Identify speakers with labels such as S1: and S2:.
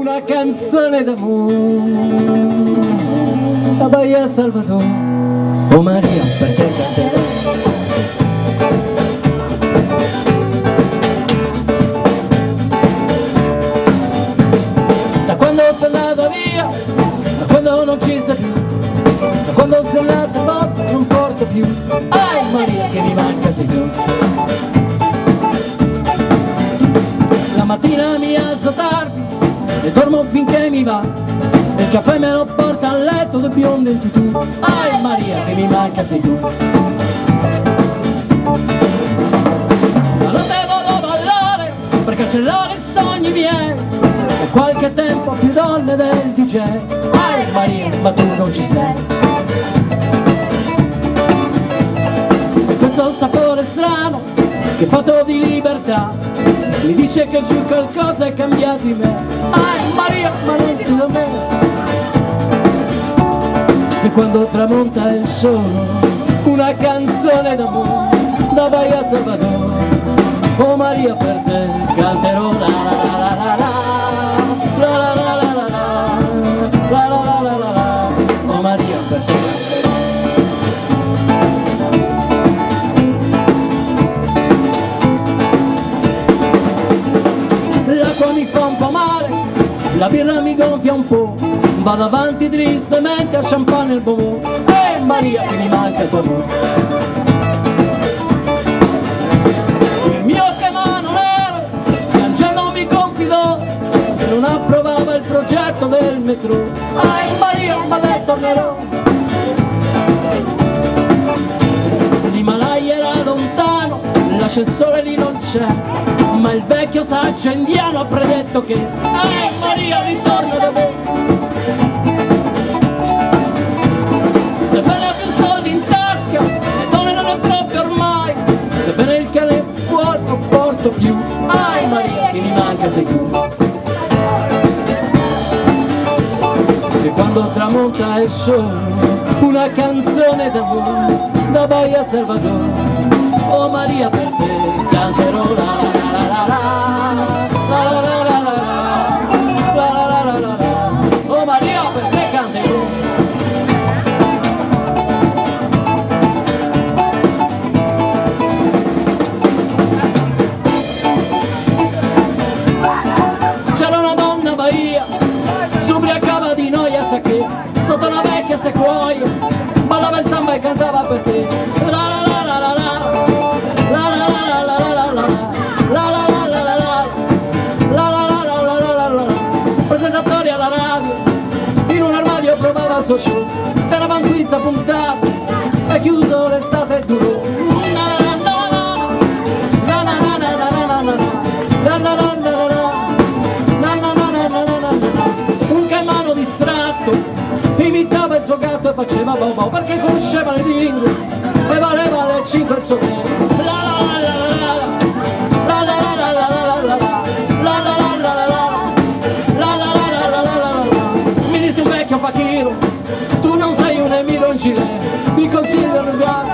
S1: una canzone d'amore da Bahia Salvador. Oh Maria, perché canterò? Da quando sei andata via, da quando non ci sei più, da quando sei andata forte non porta più. Ai Maria che mi manca sei tu. La mattina mi alzo tardi e dormo finché mi va, e il caffè me lo porta a letto del biondo in tutù. Ai Maria che mi manca sei tu. Ma non devo ballare per cancellare i sogni miei, e qualche tempo più donne del DJ. Ai Maria, ma tu non ci sei. E questo sapore strano che fatto di libertà mi dice che giù qualcosa è cambiato in me. Ai Maria, ma non ti do me. E quando tramonta il sole, una canzone d'amore da Bahia Salvador. Oh Maria, per te canterò la la la la la la la la la la la la la la la la. Oh Maria, per te canterò. L'acqua mi fa un po' male, la birra mi gonfia un po', vado avanti tristemente a champagne e il bonbon. Maria che mi manca il tuo amore. Il mio chiamano nero, che Angelo mi confidò, che non approvava il progetto del metro. Ai Maria, ma lei tornerò. L'Himalaya era lontano, l'ascensore lì non c'è, ma il vecchio saggio indiano ha predetto che Maria ritorna da me. Sebbene ho più soldi in tasca, le donne non ho troppe ormai, sebbene il cane vuol non porto più. Ai Maria che mi manca sei tu. E quando tramonta il sole, una canzone d'amore da Bahia Salvador. Oh Maria, per te canterò la la la la la la la la la la la la. Oh Maria, per te canterò. C'era una donna a Bahia, s'ubriacava di noia, sa che sotto una vecchia sequoia ballava il samba e cantava per te. La la la la la la. Presentatori alla radio, in un armadio provava il suo show, eravamo qui a puntata e chiuso l'estate duro. Un caimano distratto imitava il suo gatto e faceva bobo perché conosceva le lingue e valeva le 5 il suo tempo. Mi disse un vecchio facchino, tu non sei un emiro in Cile, ti consiglio un lugar